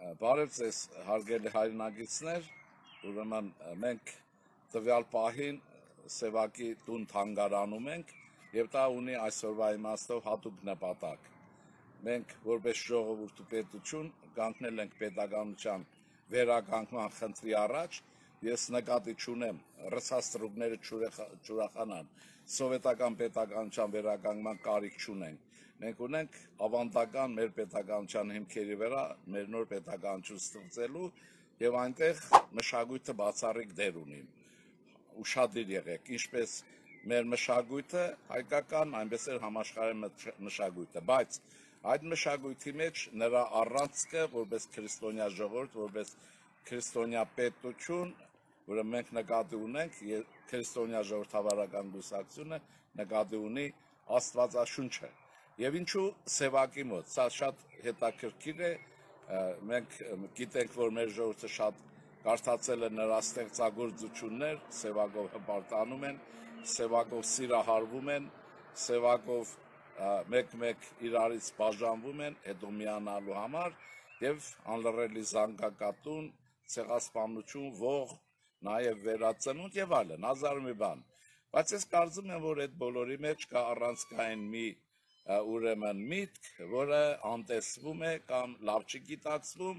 Բարև ձեզ հարգելի հայրենագիտներ, ուրեմն մենք տվյալ պահին Սևակի տուն թանգարանում ենք եւ դա ունի այսօրվա իմաստով հատուկ նպատակ։ Մենք որպես ժողովուրդ ու պետություն կանգնել ենք պետականության վերականգնման խնդրի առաջ, ես նկատի չունեմ ռսաստրուկները չուրախանան, սովետական պետականության վերականգնման կարիք չունենք։ Մենք ունենք ավանդական մեր պետականության հիմքերի վրա մեր նոր պետականություն ստեղծելու եւ այնտեղ մշակույթը բացառիկ դեր ունի։ Ուշադիր եղեք, ինչպես մեր մշակույթը հայկական, այնպես էլ համաշխարհային մշակույթը, բայց այդ մշակույթի մեջ նրա առանցքը որպես քրիստոնյա ժողովուրդ, որպես քրիստոնյա պետություն, որը մենք նկատի ունենք, քրիստոնյա ժողովրդավարական կուսակցությունը նկատի ունի Աստվածաշունչը։ Եվ ինչու Սևակի մոտ, սա շատ հետաքրքիր է, մենք գիտենք, որ մեր ժողովուրդը շատ կարդացել է նրա ստեղծագործություններ, Սևակով հպարտանում են, Սևակով սիրահարվում են, Սևակով մեկ-մեկ իրարից բաժանվում են, հետո միանալու համար եւ անլռելի զանգակատուն, ցեղասպանություն, ող, նաեւ վերածնունդ եւ այլն, հազար մի բան։ Բայց ես կարծում եմ, որ այդ բոլորի մեջ կա առանցքային մի ուրեմն միտք, որը անտեսվում է կամ լավ չգիտակցվում,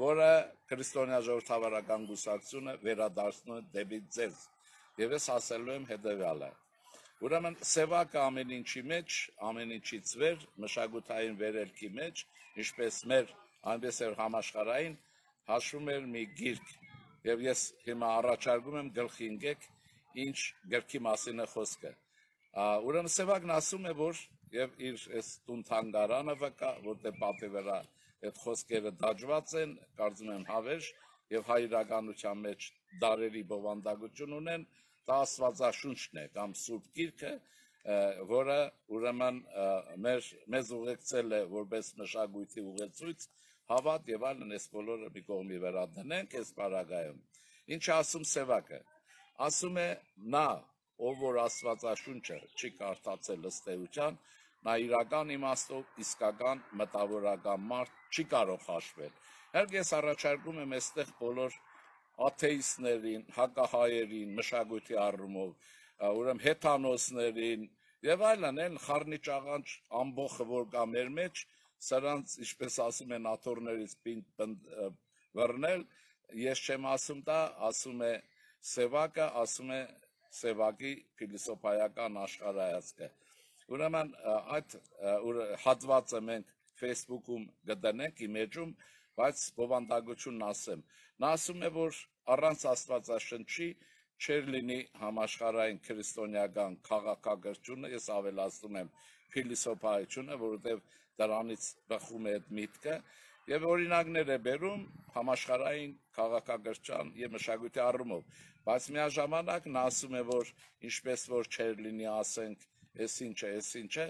որը քրիստոնյա ժողովրդավարական կուսակցությունը վերադարձնում է դեպի ձեզ։ Եվ ես ասելու եմ հետևյալը։ Ուրեմն Սևակը ամեն ինչի մեջ, ամեն ինչից վեր, մշակութային վերելքի մեջ, ինչպես մեր, այնպես էլ համաշխարհային, հաշվում էր մի գիրք։ Եվ ես հիմա առաջարկում եմ գլխի ընկեք, ինչ գրքի մասին է խոսքը։ Ուրեմն Սևակն ասում է, որ եւ իր այս տուն թանգարանը վկա, որտեղ պատի վրա այդ խոսքերը դաջված են, կարծում եմ հավերժ եւ հայ իրականության մեջ դարերի բովանդակություն ունեն, դա Աստվածաշունչն է կամ Սուրբ Գիրքը, որը ուրեմն մեզ ուղեկցել է որպես մշակույթի ուղեցույց, հավատ եւ այլն, այս բոլորը մի կողմի վրա դնենք այս բարագայում։ Ինչ ասում Սևակը։ Ասում է նա, ով որ Աստվածաշունչը չի կարդացել ըստ էության, նա իրական իմաստով իսկական մտավորական մարդ չի կարող հաշվել։ Հենց ես առաջարկում եմ այստեղ բոլոր աթեիստներին, հակահայերին, մշակույթի առումով, ուրեմն հեթանոսներին եւ այլն, այն խառնիճաղանճ ամբողջը որ կա մեր մեջ, սրանց, ինչպես ասում են, աթոռներից պինդ վռնել, ես չեմ ասում դա, ասում է Սևակը, ասում է Սևակի փիլիսոփայական աշխարհայացքը։ Ուրեմն այդ հատվածը մենք Facebook-ում կդնենք, իմեջում, բայց բովանդակությունն ասեմ։ Նա ասում է, որ առանց Աստվածաշնչի չէր լինի համաշխարհային քրիստոնեական քաղաքակրթությունը, ես ավելացնում եմ փիլիսոփայությունը, որովհետև դրանից բխում է այդ միտքը, եւ օրինակներ է բերում համաշխարհային քաղաքակրթության եւ մշակույթի առումով, բայց միաժամանակ նա ասում է, որ ինչպես որ չէր լինի, ասենք, այս ինչը,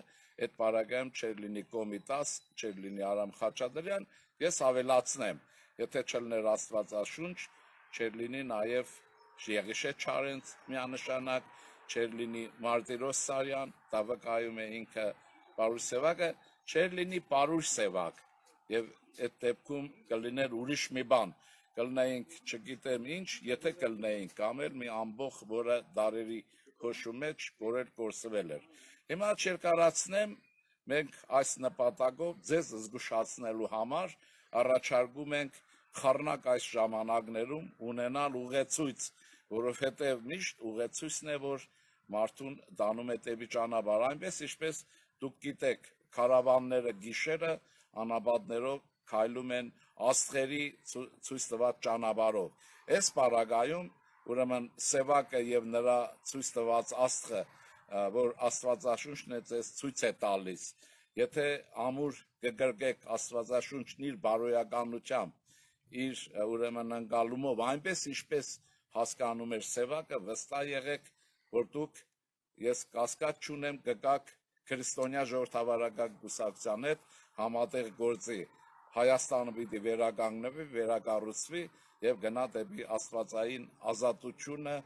այդ պարագայում չէր լինի Կոմիտաս, չէր լինի Արամ Խաչատրյան, ես ավելացնեմ, եթե չլներ Աստվածաշունչ, չէր լինի նաեւ Եղիշե Չարենց միանշանակ, չէր լինի Մարտիրոս Սարյան, դա վկայում է ինքը Պարուշ Սևակը, չէր լինի Պարուշ Սևակ, եւ այդ դեպքում կլիներ ուրիշ մի բան, կլնեինք չգիտեմ ինչ, եթե կլնեինք կամ էլ մի ամբողջ, որը դարերի հոշու մեջ կորել կորսվել էր։ Հիմա չերկարացնեմ, մենք այս նպատակով ձեզ զգուշացնելու համար առաջարկում ենք խառնակ այս ժամանակներում ունենալ ուղեցույց, որովհետև միշտ ուղեցույցն է, որ մարդուն դանում է դեպի ճանապարհ, այնպես ինչպես դուք գիտեք, քարավանները գիշերը անաբատներով քայլում են աստղերի ցույց տված ճանապարհով։ Այս պարագայում ուրեմն Սևակը եւ նրա ցույց տված աստղը, որ Աստվածաշունչն է ձեզ ցույց է տալիս, եթե ամուր կգրկեք Աստվածաշունչն իր բարոյականությամբ, իր ուրեմն ընկալումով, այնպես ինչպես հասկանում էր Սևակը, վստահ եղեք, որ դուք, ես կասկած չունեմ, կգաք քրիստոնյա ժողովրդավարական կուսակցության հետ համատեղ գործի, Հայաստանը պիտի վերականգնվի, վերակառուցվի եւ գնա դեպի աստվածային ազատությունը,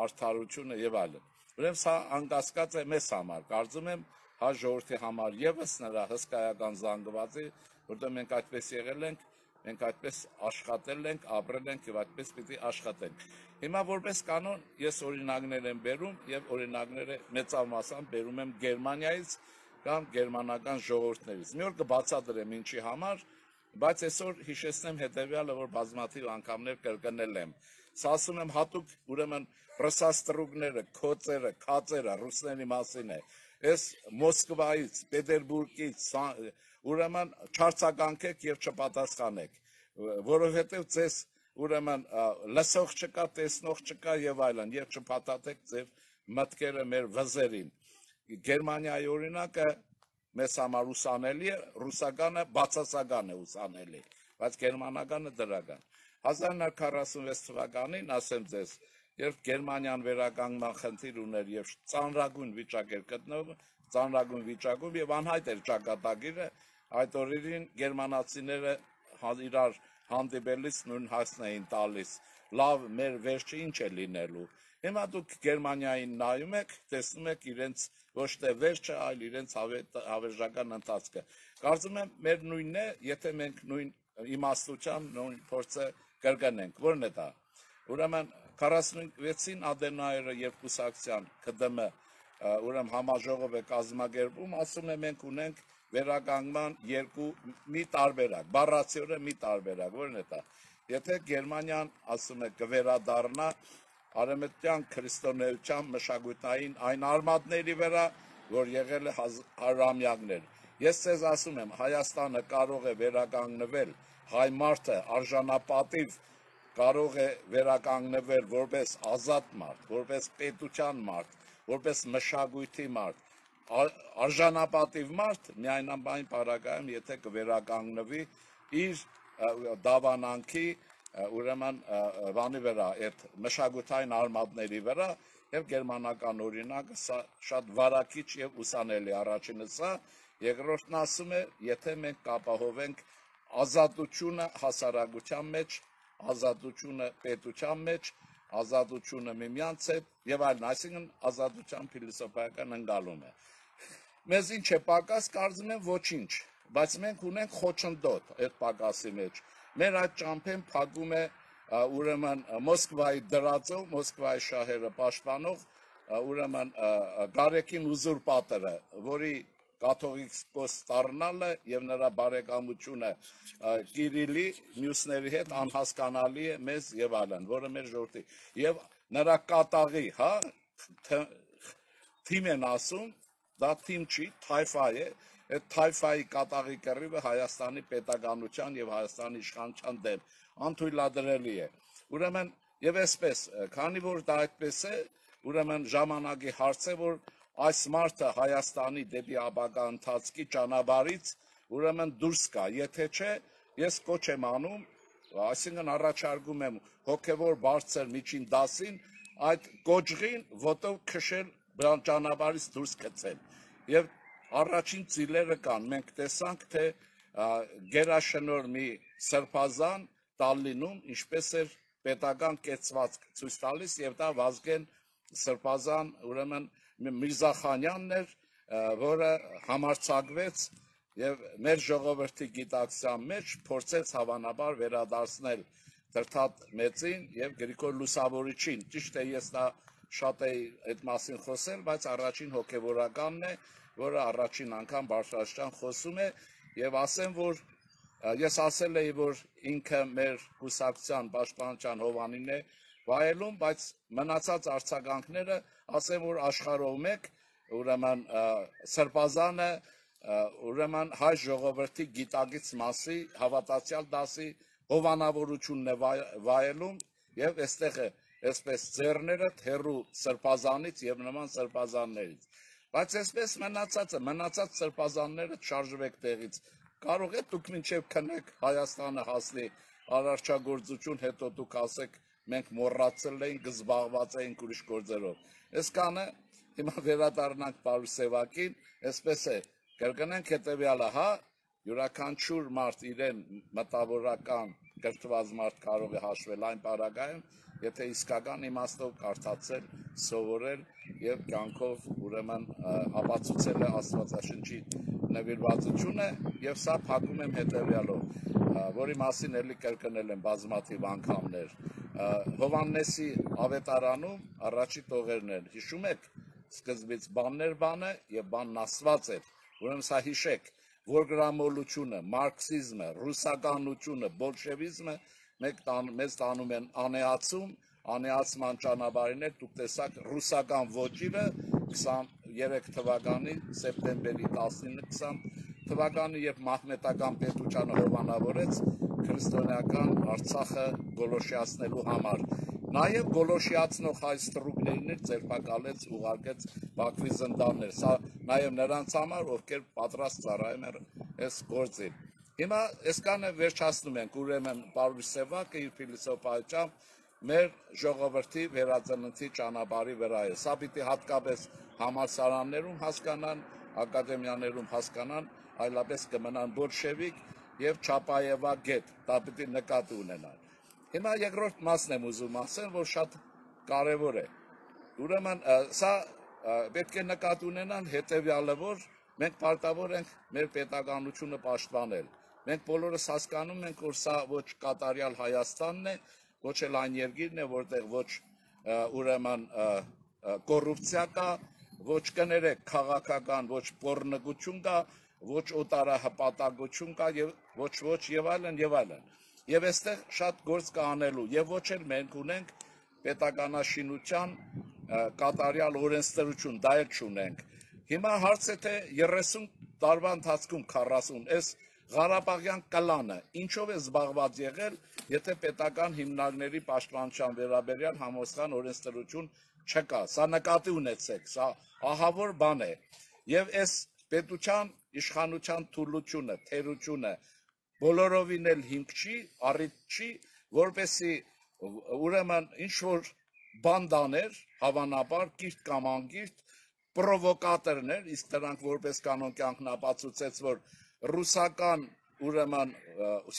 արդարությունը եւ այլն։ Ուրեմն սա անկասկած է մեզ համար, կարծում եմ հայ ժողովրդի համար եւս նրա հսկայական զանգվածի, որտեղ մենք այդպես եղել ենք, մենք այդպես աշխատել ենք, ապրել ենք եւ այդպես պիտի աշխատենք։ Հիմա որպես կանոն ես օրինակներ եմ բերում եւ օրինակները մեծավ մասամբ բերում եմ Գերմանիայից կամ գերմանական ժողովուրդներից։ Մի օր կբացատրեմ ինչի համար, բայց այսօր հիշեցնեմ հետեւյալը, որ բազմաթիվ անգամներ կրկնել եմ։ Սա ասում եմ հատուկ ուրեմն ռուսաստրուկները, քոցերը, քածերը ռուսների մասին է։ Այս Մոսկվայից, Պետերբուրգից ուրեմն չարցականքեք եւ չպատասխանեք, որովհետեւ ձեզ ուրեմն լսող չկա, տեսնող չկա եւ այլն, եւ չփաթաթեք ձեր մտքերը մեր վզերին։ Գերմանիայի օրինակը մեզ համար ուսանելի է, ռուսականը բացասական է ուսանելի, բայց գերմանականը դրական։ 1946 թվականին, ասեմ ձեզ, երբ Գերմանիան վերականգնման խնդիր ուներ եւ ծանրագույն վիճակ էր գտնվում, ծանրագույն վիճակում եւ անհայտ էր ճակատագիրը, այդ օրերին գերմանացիները իրար հանդիպելիս նույն հասն էին տալիս, լավ մեր վերջը ինչ է լինելու։ Հիմա դուք Գերմանիային նայում եք, տեսնում եք իրենց ոչ թե վերջը, այլ իրենց հավերժական ընթացքը։ Կարծում եմ մեր նույնն է, եթե մենք նույն իմաստության, նույն փորձը կրկնենք, որն է դա։ Ուրեմն 46-ին Ադենաուերը երբ կուսակցության ԿԴՄ ուրեմն համաժողով է կազմակերպում, ասում է մենք ունենք վերականգնման մի տարբերակ, բառացիորեն մի տարբերակ, որն է դա։ Եթե Գերմանիան ասում է կվերադառնա արևմտյան քրիստոնեության մշակութային այն արմատների վրա, որ եղել է հարյուրամյակներ։ Ես ձեզ ասում եմ, Հայաստանը կարող է վերականգնվել, հայ մարդը արժանապատիվ կարող է վերականգնվել որպես ազատ մարդ, որպես պետության մարդ, որպես մշակույթի մարդ, արժանապատիվ մարդ միայն այն պարագայում, եթե կվերականգնվի իր դավանանքի ուրեմն բանի վրա, այդ մշակութային արմատների վրա, եւ գերմանական օրինակը սա շատ վարակիչ եւ ուսանելի առաջինը սա, երկրորդն ասում է, եթե մենք կապահովենք ազատությունը հասարակության մեջ, ազատությունը պետության մեջ, ազատությունը միմյանց հետ եւ այլն, այսինքն ազատության փիլիսոփայական ընկալում է։ Մեզ ինչ է պակաս, կարծում եմ ոչինչ, բայց մենք ունենք խոչընդոտ այդ պակասի մեջ։ Մեր այդ ճամփեն փակում է ուրեմն Մոսկվայի դրածով, Մոսկվայի շահերը պաշտպանող ուրեմն Գարեգին ուզուրպատորը, որի կաթողիկոս դառնալը եւ նրա բարեկամությունը Կիրիլի մյուսների հետ անհասկանալի է մեզ եւ այլն, որը մեր ժողովրդի եւ նրա կատաղի, հա, թիմ են ասում, դա թիմ չի, թայֆա է, այդ թայֆայի կատաղի կռիվը Հայաստանի պետականության եւ Հայաստանի իշխանության դեմ անթույլատրելի է։ Ուրեմն եւ այսպես, քանի որ դա այդպես է, ուրեմն ժամանակի հարց է, որ այս մարդը Հայաստանի դեպի ապագա ընթացքի ճանապարհից ուրեմն դուրս գա, եթե չէ, ես կոչ եմ անում, այսինքն առաջարկում եմ հոգեվոր բարձր միջին դասին այդ կոճղին ոտով քշել ճանապարհից դուրս գցել։ Եվ առաջին ծիլերը կան, մենք տեսանք, թե գերաշնոր մի սրբազան Տալլինում ինչպես էր պետական կեցվածք ցույց տալիս եւ դա Վազգեն սրբազան ուրեմն Միրզախանյանն էր, որը համարձակվեց եւ մեր ժողովրդի գիտակցության մեջ փորձեց հավանաբար վերադարձնել Դրթատ մեծին եւ Գրիգոր Լուսավորիչին։ Ճիշտ է, ես դա շատ էի այդ մասին խոսել, բայց առաջին հոգեվորականն է, որը առաջին անգամ բարձրաստիճան խոսում է եւ ասեմ, որ ես ասել էի, որ ինքը մեր կուսակցության պաշտպանության հովանին է վայելում, բայց մնացած արձագանքները ասեմ, որ աշխարհով մեկ ուրեմն սրբազանը ուրեմն հայ ժողովրդի գիտակից մասի հավատացյալ դասի հովանավորությունն է վայելում եւ այստեղ է այսպես ձեռները թերու սրբազանից եւ նման սրբազաններից, բայց այսպես մնացած սրբազանները չարժվեք տեղից, կարող է դուք մինչեւ քնեք Հայաստանը հասնի արարչագործություն, հետո դուք ասեք մենք մոռացել ենք, զբաղված ենք ուրիշ գործերով։ Այսքանը հիմա վերադառնանք Պարուս Սևակին, այսպես է, կրկնենք հետեւյալը, հա, յուրաքանչյուր մարդ իրեն մտավորական կրթված մարդ կարող է հաշվել այն պարագայում, եթե իսկական իմաստով կարդացել, սովորել եւ կյանքով ուրեմն ապացուցել է Աստվածաշնչի նվիրվածությունը եւ սա փակում եմ հետեւյալով։ որի մասին էլի կրկնել են բազմաթիվ անգամներ, Հովհաննեսի ավետարանում առաջի տողերն են, հիշում եք, սկզբից բաններ բանը եւ բանն ասված էր, ուրեմն սա հիշեք, որ գրամոլությունը, մարքսիզմը, ռուսականությունը, բոլշևիզմը մեզ տանում են անեացում, անեացման ճանապարհին դուք տեսաք ռուսական ոճիրը 23 թվականի սեպտեմբերի 19-20 թվականի, երբ մահմետական պետությանը հովանավորեց քրիստոնեական Արցախը գոլոշիացնելու համար։ Նաև գոլոշիացնող հայ ստրուկներին էլ ձերբակալեց, ուղարկեց Բաքվի զնդաններ։ Սա նաև նրանց համար, ովքեր պատրաստ ծառայում են այս գործին։ Հիմա այսքանը վերջացնում ենք, ուրեմն Պարուշ Սևակը իր փիլիսոփայությամբ մեր ժողովրդի վերածննդի ճանապարհի վրա է։ Սա պիտի հատկապես համալսարաններում հասկանան, ակադեմիաներում հասկանան, այլապես կմնան բոլշևիկ եւ Չապաևագետ, դա պիտի նկատի ունենան։ Հիմա երկրորդ մասն եմ ուզում ասել, որ շատ կարեւոր է։ Ուրեմն սա պետք է նկատի ունենան հետեւյալը, որ մենք պարտավոր ենք մեր պետականությունը պաշտպանել։ Մենք բոլորս հասկանում ենք, որ սա ոչ կատարյալ Հայաստանն է, ոչ էլ այն երկիրն է, որտեղ ոչ ուրեմն կոռուպցիա կա, ոչ կներեք քաղաքական, ոչ պոռնկություն կա, ոչ օտարահպատակություն կա եւ ոչ եւ այլն եւ այլն։ Եվ այստեղ շատ գործ կա անելու եւ ոչ էլ մենք ունենք պետականաշինության կատարյալ օրենսդրություն, դա էլ չունենք։ Հիմա հարցը թե 30 տարվա ընթացքում 40 այս Ղարաբաղյան կլանը ինչով է զբաղված եղել, եթե պետական հիմնարկների պաշտպանության վերաբերյալ համոզման օրենսդրություն չկա։ Սա նկատի ունեցեք, սա ահավոր բան է։ Եվ այս պետության իշխանության թուլությունը, թերությունը բոլորովին էլ հիմք չի, առիթ չի, որպեսի ուրեմն ինչ որ բանդաներ, հավանաբար կիրթ կամ անկիրթ պրովոկատորներ, իսկ դրանք որպես կանոն կյանքն ապացուցեց, որ ռուսական ուրեմն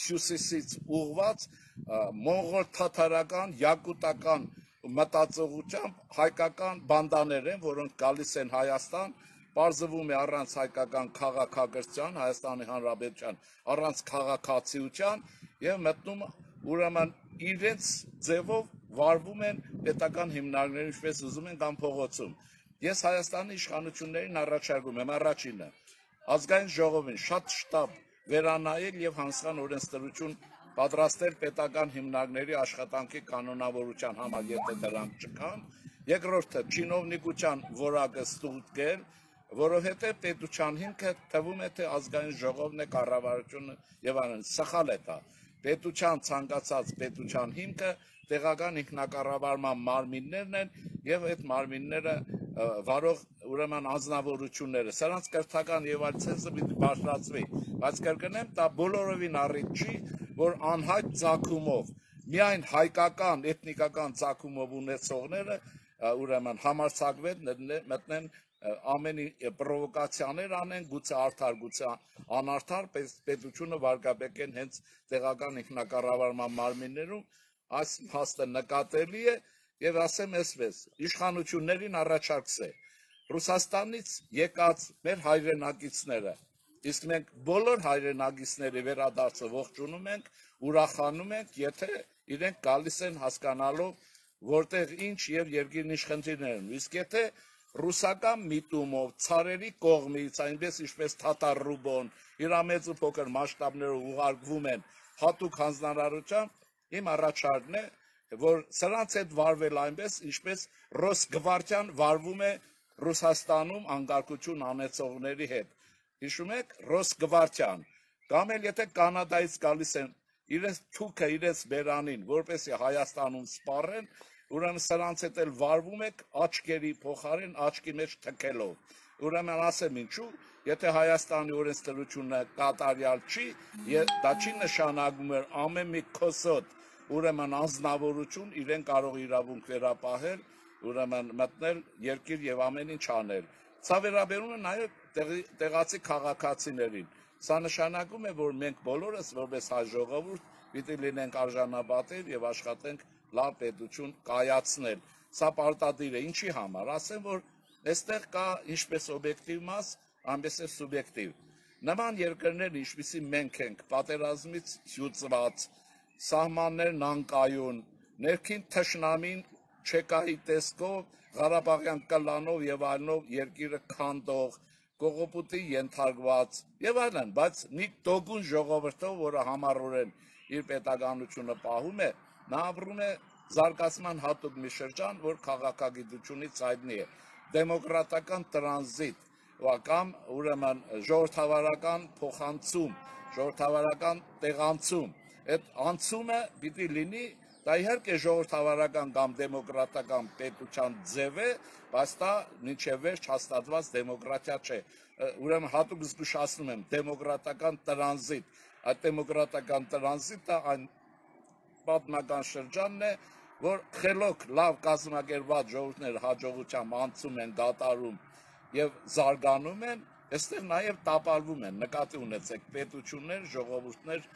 հյուսիսից ուղված մոնղոլ թաթարական, յակուտական մտածողությամբ հայկական բանդաներ են, որոնք գալիս են Հայաստան, պարզվում է առանց հայկական քաղաքակրթության, Հայաստանի Հանրապետության, առանց քաղաքացիության եւ մտնում ուրեմն իրենց ձևով վարվում են պետական հիմնարկներում, ինչպես ուզում են կամ փողոցում։ Ես Հայաստանի իշխանություններին առաջարկում եմ առաջինը ազգային ժողովին շատ շտապ վերանայել եւ հանձնան օրենսդրություն պատրաստել պետական հիմնարկների աշխատանքի կանոնավորության համար, եթե դրանք չկան։ Երկրորդը չինովնիկության որակը ստուգել, որովհետեւ պետության հիմքը թվում է թե ազգային ժողովն է, կառավարությունը եւ այլն։ Սխալ է դա։ Պետության ցանկացած պետության հիմքը տեղական ինքնակառավարման մարմիններն են եւ այդ մարմինները վարող ուրեմն անձնավորությունները, սրանց կրթական եւ այլ ցենզը պիտի բարձրացվի, բայց կրկնեմ, դա բոլորովին առիթ չի, որ անհայտ ցակումով, միայն հայկական, էթնիկական ցակումով ունեցողները ուրեմն համարձակվեն մտնեն ամենի պրովոկացիաներ անեն, գուցե արդար, գուցե անարդար, պետությունը վարկաբեկեն հենց տեղական ինքնակառավարման մարմիններում, այս փաստը նկատելի է եւ ասեմ այսպես, իշխանություններին առաջարկս է Ռուսաստանից եկած մեր հայրենակիցները, իսկ մենք բոլոր հայրենակիցների վերադարձը ողջունում ենք, ուրախանում ենք, եթե իրենք գալիս են հասկանալով, որտեղ ինչ եւ երկիրն ինչ խնդիրներ են, իսկ եթե ռուսական միտումով, ցարերի կողմից, այնպես ինչպես Թաթար Ռուբոն, իր մեծ ու փոքր մասշտաբներով ուղարկվում են հատուկ հանձնարարությամբ, իմ առաջարկն է, որ սրանց հետ վարվել այնպես, ինչպես Ռոսգվարդիան վարվում է Ռուսաստանում անկարգություն անեցողների հետ։ Հիշում եք, Ռոսգվարդիան, կամ էլ եթե Կանադայից գալիս են իրենց թուքը իրենց բերանին, որպեսզի Հայաստանում սպառեն, ուրեմն սրանց հետ էլ վարվում եք աչքերի փոխարեն աչքի մեջ թքելով։ Ուրեմն ասեմ ինչու, եթե Հայաստանի օրենսդրությունը կատարյալ չի, դա չի նշանակում որ ամեն մի քոսոտ ուրեմն անձնավորություն իրեն կարող իրավունք վերապահել, ուրեմն մտնել երկիր եւ ամեն ինչ անել։ Սա վերաբերում է նաեւ տեղացի քաղաքացիներին։ Սա նշանակում է, որ մենք բոլորս որպես հայ ժողովուրդ պիտի լինենք արժանապատիվ եւ աշխատենք լավ պետություն կայացնել։ Սա պարտադիր է, ինչի համար։ Ասեմ, որ այստեղ կա ինչպես օբյեկտիվ մաս, այնպես էլ սուբյեկտիվ։ Նման երկրներ, ինչպիսի մենք ենք, պատերազմից հյուծված, սահմաններն անկայուն, ներքին թշնամին չեկայի տեսքով, Ղարաբաղյան կլանով եւ այլնով երկիրը քանդող, կողոպուտի ենթարկված եւ այլն, բայց մի տոկուն ժողովրդով, որը համառորեն իր պետականությունը պահում է, նա ապրում է զարգացման հատուկ մի շրջան, որ քաղաքագիտությունից հայտնի է, դեմոկրատական տրանզիտ, կամ ուրեմն ժողովրդավարական փոխանցում, ժողովրդավարական տեղանցում, այդ անցումը պիտի լինի, դա իհարկե ժողովրդավարական կամ դեմոկրատական պետության ձև է, բայց դա մինչև վերջ հաստատված դեմոկրատիա չէ, ուրեմն հատուկ զգուշացնում եմ, դեմոկրատական տրանզիտ, այդ դեմոկրատական տրանզիտը այն պատմական շրջանն է, որ խելոք լավ կազմակերպված ժողովուրդներ հաջողությամբ անցում են, դատարում եւ զարգանում են, այստեղ նաեւ տապալվում են, նկատի ունեցեք, պետություններ, ժողովուրդներ,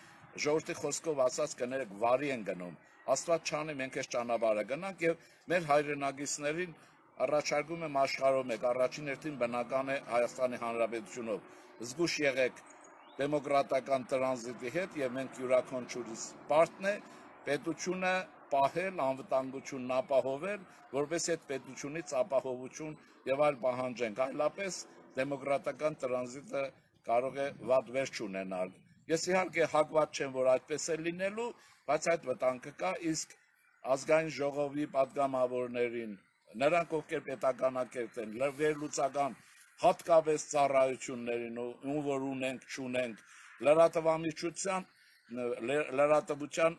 ժողովրդի խոսքով ասած կներեք վարի են գնում, Աստված չանի մենք այս ճանապարհը գնանք եւ մեր հայրենագիցներին առաջարկում եմ աշխարհով մեկ, առաջին հերթին բնական է Հայաստանի Հանրապետությունով, զգուշ եղեք դեմոկրատական տրանզիտի հետ եւ մենք յուրաքանչյուրիս պարտն է պետությունը պահել, անվտանգությունն ապահովել, որովհետեւ այդ պետությունից ապահովություն եւ այլ պահանջենք, այլապես դեմոկրատական տրանզիտը կարող է վատ վերջ ունենալ։ Ես իհարկե հակված չեմ, որ այդպես է լինելու, բայց այդ վտանգը կա, իսկ ազգային ժողովի պատգամավորներին, նրանք ովքեր պետականակերտ են, վերլուծական հատկապես ծառայություններին, ում որ ունենք, չունենք, լրատվության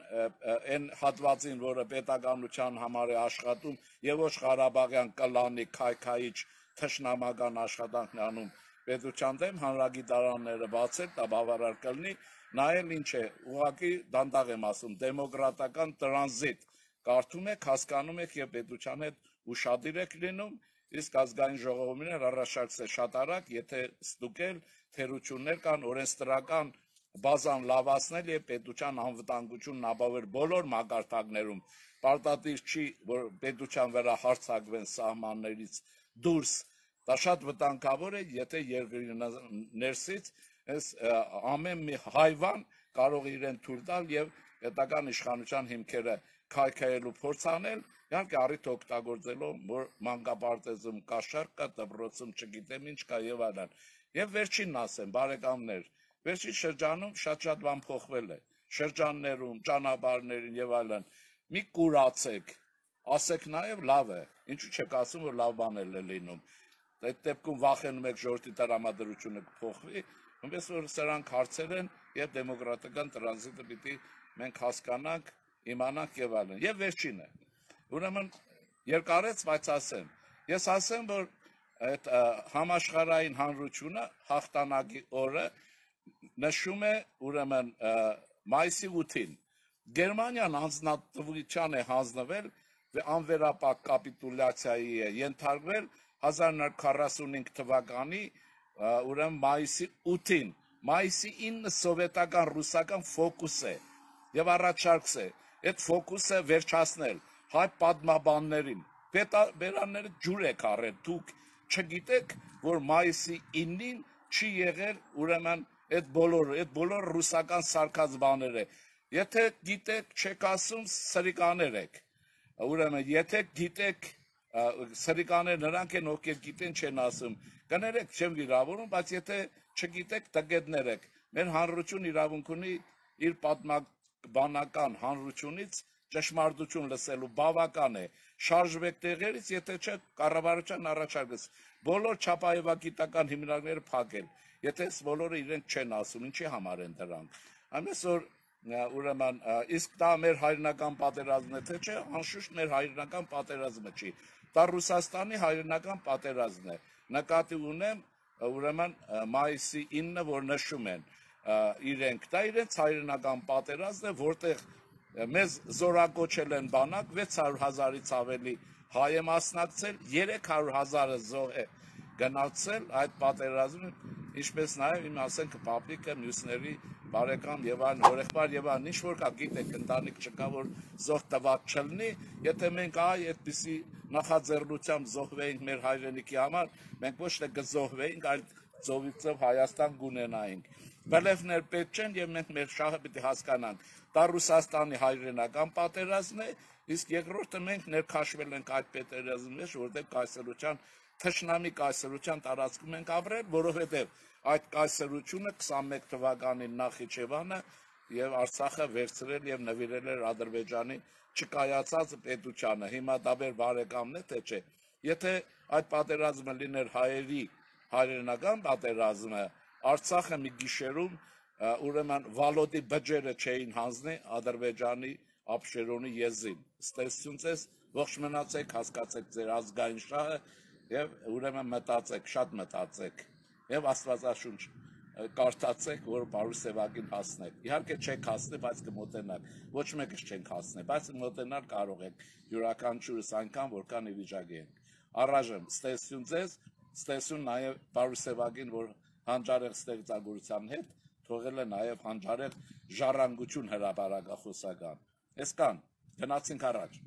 այն հատվածին, որը պետականության համար է աշխատում եւ ոչ Ղարաբաղյան կլանի քայքայիչ թշնամական աշխատանքն անում պետության դեմ հանրագիտարանները բացել, դա բավարար կլինի, նայել ինչ է, ուղղակի դանդաղ եմ ասում, դեմոկրատական տրանզիտ, կարդում եք, հասկանում եք եւ պետության հետ ուշադիր եք լինում, իսկ ազգային ժողովին առաջարկս է շատ արագ, եթե ստուգել թերություններ կան, օրենսդրական բազան լավացնել եւ պետության անվտանգությունն ապահովել բոլոր մակարդակներում, պարտադիր չի, որ պետության վրա հարձակվեն սահմաններից դուրս, դա շատ վտանգավոր է, եթե երկրի ներսից ամեն մի հայվան կարող է իրեն թույլ տալ եւ պետական իշխանության հիմքերը քայքայելու փորձ անել, իհարկե առիթ օգտագործելով, որ մանկապարտեզում կա շարք կա, դպրոցում չգիտեմ ինչ կա եւ այլն։ Եվ վերջինն ասեմ, բարեկամներ, վերջին շրջանում շատ բան փոխվել է, շրջաններում, ճանապարհներին եւ այլն։ Մի կուրացեք, ասեք նաեւ լավ է, ինչու չեք ասում, որ լավ բան է լինում։ Այդ դեպքում վախենում եք ժողովրդի տրամադրությունը կփոխվի, այնպես որ սրանք հարցեր են եւ դեմոկրատական տրանզիտը պիտի մենք հասկանանք, իմանանք եւ այլն։ Եվ վերջինը։ Ուրեմն երկարեց, բայց ասեմ։ Ես ասեմ, որ այդ համաշխարհային հանրությունը հաղթանակի օրը նշում է ուրեմն մայիսի 8-ին Գերմանիան անձնատվության է հանձնվել անվերապահ կապիտուլյացիայի է ենթարկվել 1945 թվականի ուրեմն մայիսի 8-ին մայիսի 9-ը սովետական ռուսական ֆոկուս է եւ առաջարկս է այդ ֆոկուսը վերջացնել հայ պատմաբաններին պետաբերանները ջուր եք առել դուք չգիտեք որ մայիսի 9-ին չի եղել ուրեմն այդ բոլոր ռուսական սարքած բաները եթե գիտեք չեք ասում սրիկաներ եք ուրեմն եթե գիտեք սրիկաներ նրանք են ովքեր գիտեն չեն ասում կներեք չեմ վիրավորում բայց եթե չգիտեք տգետներ եք մեր հանրություն իրավունք ունի իր պատմաբանական հանրությունից ճշմարտություն լսելու բավական է շարժվեք տեղերից եթե չէ կառավարության առաջարկս բոլոր չափահևագիտական հիմնարկները փակել եթե բոլորը իրենք չեն ասում ինչի համար են դրանք ամենս որ ուրեմն իսկ դա մեր հայրենական պատերազմն է թե չէ անշուշտ մեր հայրենական պատերազմը չի դա Ռուսաստանի հայրենական պատերազմն է նկատի ունեմ ուրեմն մայիսի 9-ը որ նշում են իրենք դա իրենց հայրենական պատերազմն է որտեղ մեզ զորակոչել են բանակ 600,000-ից ավելի հայ է մասնակցել 300,000-ը զոհ է գնացել այդ պատերազմին ինչպես նաև իմ ասենք պապիկը մյուսների բարեկամ եւ այլն հորեղբայր եւ այլն ինչ որ կա գիտեք ընտանիք չկա որ զոհ տված չլինի եթե մենք այդպիսի նախաձեռնությամբ զոհվեինք մեր հայրենիքի համար մենք ոչ թե կզոհվեինք այլ ծովից ծով Հայաստան գունենայինք։ Բլեֆներ պետք չեն եւ մենք մեր շահը պիտի հասկանանք։ Դա Ռուսաստանի հայրենական պատերազմն է, իսկ երկրորդը մենք ներքաշվել ենք այդ պատերազմի մեջ, որտեղ կայսրության թշնամի կայսրության տարածքում ենք ապրել, որովհետեւ այդ կայսրությունը 21 թվականին Նախիջևանը եւ Արցախը վերցրել եւ նվիրել էր Ադրբեջանի չկայացած պետությանը։ Հիմա դա մեր բարեկամն է, թե չէ։ Եթե այդ պատերազմը լիներ հայերի հայրենական պատերազմը, Արցախը մի գիշերում ուրեմն Վալոդի բջերը չէին հանձնի Ադրբեջանի Աբշերոնի եզին։ Ստեսություն ձեզ, ողջ մնացեք, հասկացեք ձեր ազգային շահը եւ ուրեմն մտածեք, շատ մտածեք եւ Աստվածաշունչ կարդացեք, որ բարի սևակին հասնեք։ Իհարկե չեք հասնի, բայց կմոտենաք։ Ոչ մեկս չենք հասնի, բայց մոտենալ կարող եք յուրաքանչյուրս այնքան, որքան ի վիճակի ենք։ Առայժմ ստեսություն ձեզ, ստեսություն նաեւ բարի սևակին, որ հանճարեղ ստեղծագործության հետ թողել է նաեւ հանճարեղ ժառանգություն հրապարակախոսական։ Այսքան, գնացինք առաջ։